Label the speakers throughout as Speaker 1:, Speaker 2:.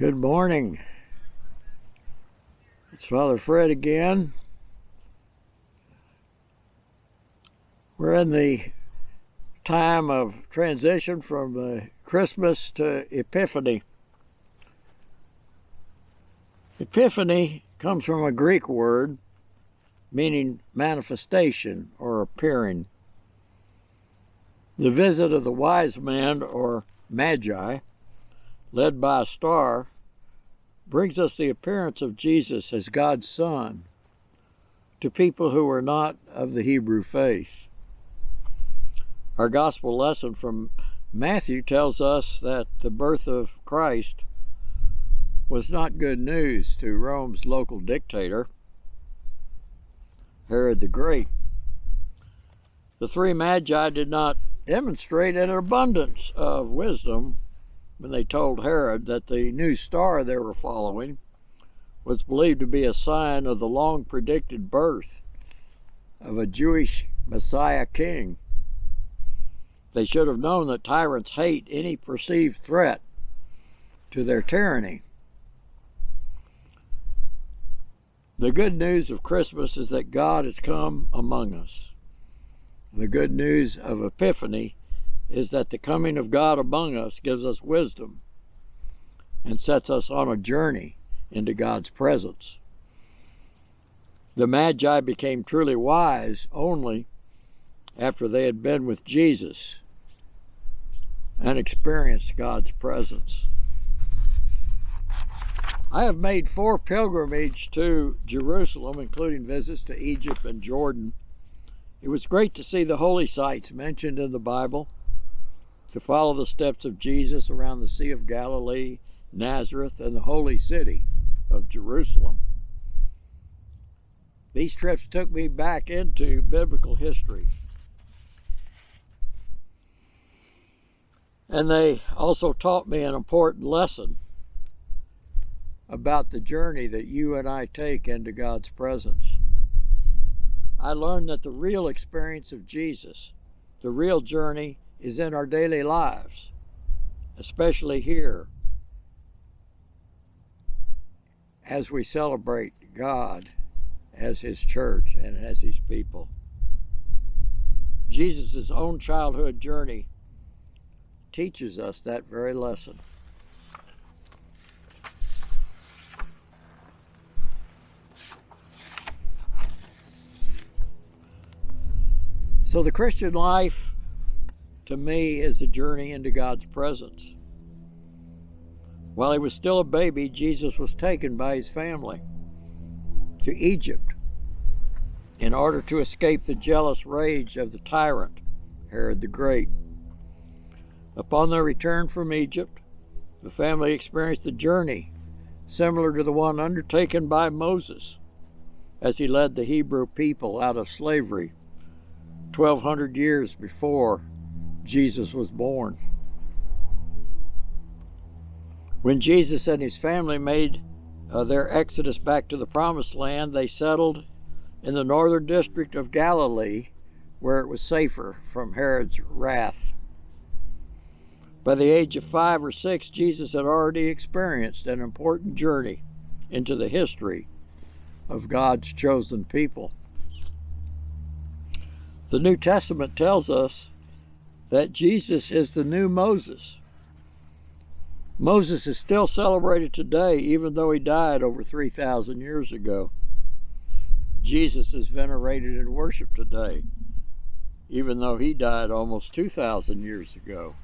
Speaker 1: Good morning. It's Father Fred again. We're in the time of transition from Christmas to Epiphany. Epiphany comes from a Greek word meaning manifestation or appearing. The visit of the wise men, or magi, led by a star, brings us the appearance of Jesus as God's Son to people who are not of the Hebrew faith. Our gospel lesson from Matthew tells us that the birth of Christ was not good news to Rome's local dictator, Herod the Great. The three magi did not demonstrate an abundance of wisdom when they told Herod that the new star they were following was believed to be a sign of the long-predicted birth of a Jewish Messiah king. They should have known that tyrants hate any perceived threat to their tyranny. The good news of Christmas is that God has come among us. The good news of Epiphany is that the coming of God among us gives us wisdom and sets us on a journey into God's presence. The Magi became truly wise only after they had been with Jesus and experienced God's presence. I have made 4 pilgrimages to Jerusalem, including visits to Egypt and Jordan. It was great to see the holy sites mentioned in the Bible, to follow the steps of Jesus around the Sea of Galilee, Nazareth, and the holy city of Jerusalem. These trips took me back into biblical history. And they also taught me an important lesson about the journey that you and I take into God's presence. I learned that the real experience of Jesus, the real journey, is in our daily lives, especially here as we celebrate God as His church and as His people. Jesus' own childhood journey teaches us that very lesson. So the Christian life, to me, is a journey into God's presence. While he was still a baby, Jesus was taken by his family to Egypt in order to escape the jealous rage of the tyrant, Herod the Great. Upon their return from Egypt, the family experienced a journey similar to the one undertaken by Moses as he led the Hebrew people out of slavery 1,200 years before Jesus was born. When Jesus and his family made their exodus back to the Promised Land, they settled in the northern district of Galilee, where it was safer from Herod's wrath. By the age of 5 or 6, Jesus had already experienced an important journey into the history of God's chosen people. The New Testament tells us that Jesus is the new Moses. Moses is still celebrated today, even though he died over 3,000 years ago. Jesus is venerated and worshiped today, even though he died almost 2,000 years ago.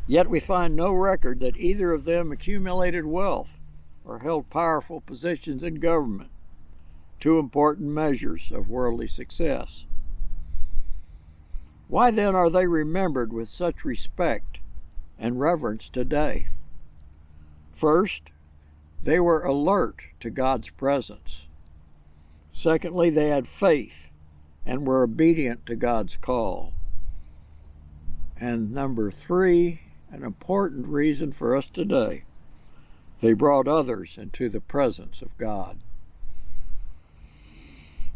Speaker 1: Yet we find no record that either of them accumulated wealth or held powerful positions in government, 2 important measures of worldly success. Why then are they remembered with such respect and reverence today? First, they were alert to God's presence. Secondly, they had faith and were obedient to God's call. And number 3, an important reason for us today, they brought others into the presence of God.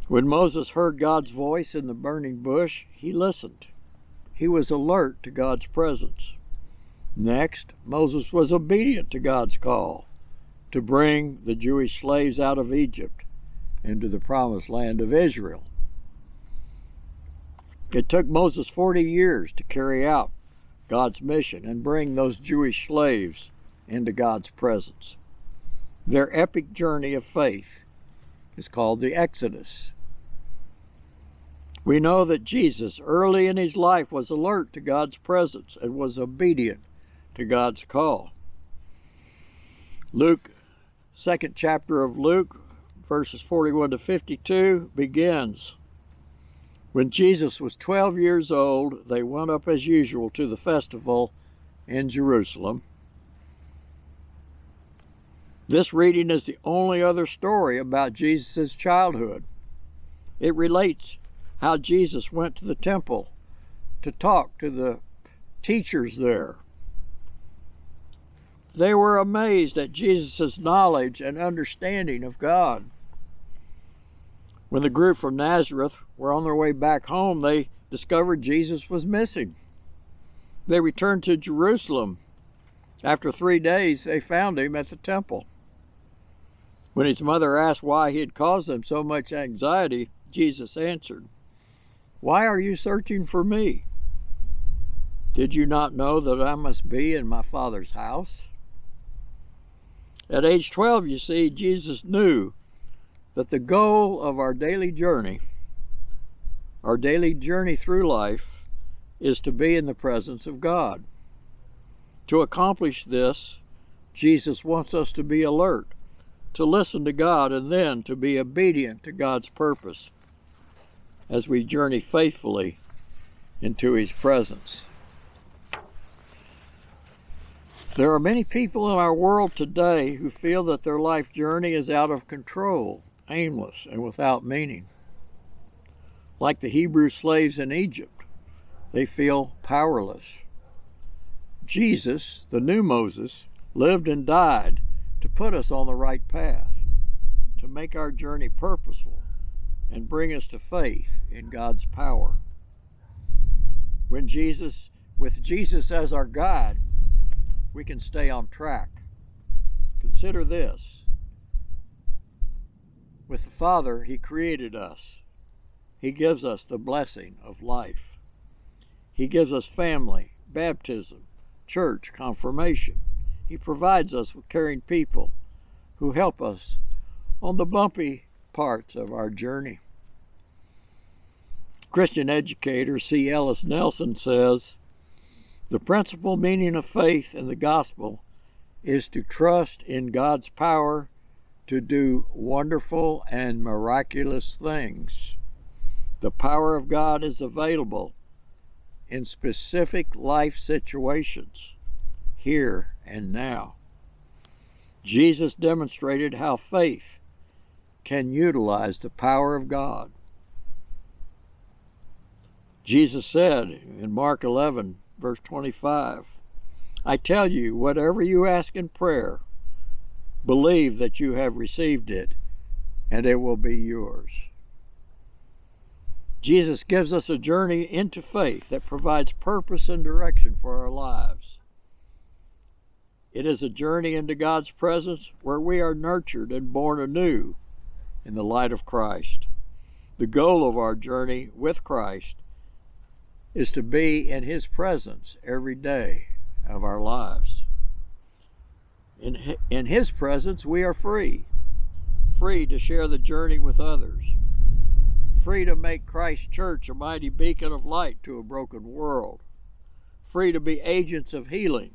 Speaker 1: When Moses heard God's voice in the burning bush, he listened. He was alert to God's presence. Next, Moses was obedient to God's call to bring the Jewish slaves out of Egypt into the promised land of Israel. It took Moses 40 years to carry out God's mission and bring those Jewish slaves into God's presence. Their epic journey of faith is called the Exodus. We know that Jesus, early in his life, was alert to God's presence and was obedient to God's call. Luke, 2nd chapter of Luke, verses 41 to 52, begins, "When Jesus was 12 years old, they went up as usual to the festival in Jerusalem." This reading is the only other story about Jesus' childhood. It relates how Jesus went to the temple to talk to the teachers there. They were amazed at Jesus' knowledge and understanding of God. When the group from Nazareth were on their way back home, they discovered Jesus was missing. They returned to Jerusalem. After 3 days, they found him at the temple. When his mother asked why he had caused them so much anxiety, Jesus answered, "Why are you searching for me? Did you not know that I must be in my Father's house?" At age 12, you see, Jesus knew that the goal of our daily journey through life, is to be in the presence of God. To accomplish this, Jesus wants us to be alert, to listen to God, and then to be obedient to God's purpose as we journey faithfully into his presence. There are many people in our world today who feel that their life journey is out of control, aimless, and without meaning. Like the Hebrew slaves in Egypt, they feel powerless. Jesus, the new Moses, lived and died to put us on the right path, to make our journey purposeful, and bring us to faith in God's power. With Jesus as our guide, we can stay on track. Consider this. With the Father, he created us. He gives us the blessing of life. He gives us family, baptism, church, confirmation. He provides us with caring people who help us on the bumpy parts of our journey. Christian educator C. Ellis Nelson says, "The principal meaning of faith in the gospel is to trust in God's power to do wonderful and miraculous things. The power of God is available in specific life situations, here and now." Jesus demonstrated how faith can utilize the power of God. Jesus said in Mark 11, verse 25, "I tell you, whatever you ask in prayer, believe that you have received it, and it will be yours." Jesus gives us a journey into faith that provides purpose and direction for our lives. It is a journey into God's presence where we are nurtured and born anew in the light of Christ. The goal of our journey with Christ is to be in his presence every day of our lives. In his presence, we are free to share the journey with others, free to make Christ's church a mighty beacon of light to a broken world, free to be agents of healing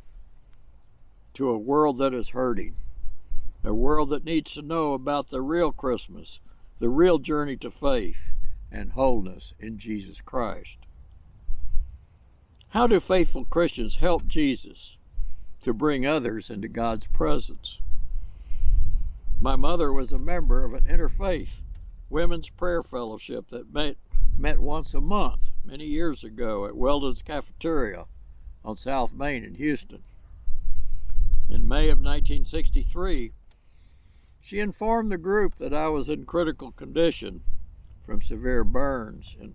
Speaker 1: to a world that is hurting, a world that needs to know about the real Christmas, the real journey to faith and wholeness in Jesus Christ. How do faithful Christians help Jesus to bring others into God's presence? My mother was a member of an interfaith women's prayer fellowship that met once a month many years ago at Weldon's Cafeteria on South Main in Houston. In May of 1963, she informed the group that I was in critical condition from severe burns and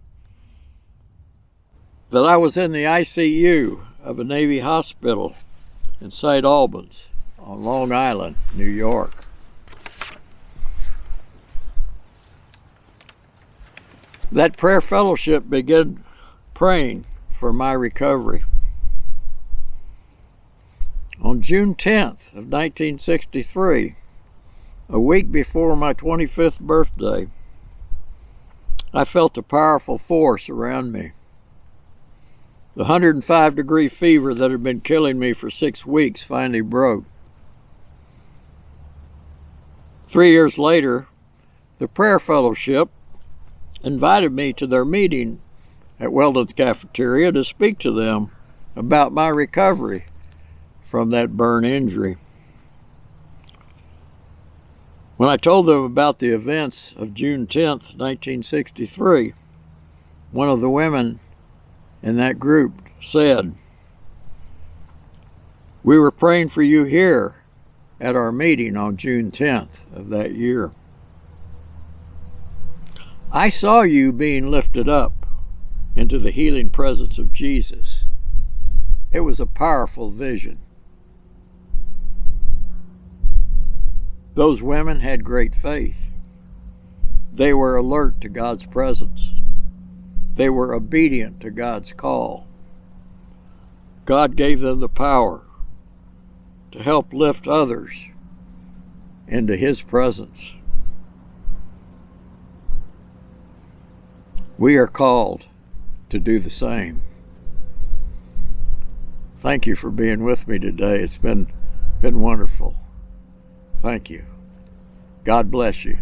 Speaker 1: that I was in the ICU of a Navy hospital in St. Albans on Long Island, New York. That prayer fellowship began praying for my recovery. On June 10th of 1963, a week before my 25th birthday, I felt a powerful force around me. The 105-degree fever that had been killing me for 6 weeks finally broke. 3 years later, the prayer fellowship invited me to their meeting at Weldon's Cafeteria to speak to them about my recovery from that burn injury. When I told them about the events of June 10th, 1963, one of the women in that group said, "We were praying for you here at our meeting on June 10th of that year. I saw you being lifted up into the healing presence of Jesus. It was a powerful vision." Those women had great faith. They were alert to God's presence. They were obedient to God's call. God gave them the power to help lift others into His presence. We are called to do the same. Thank you for being with me today. It's been wonderful. Thank you. God bless you.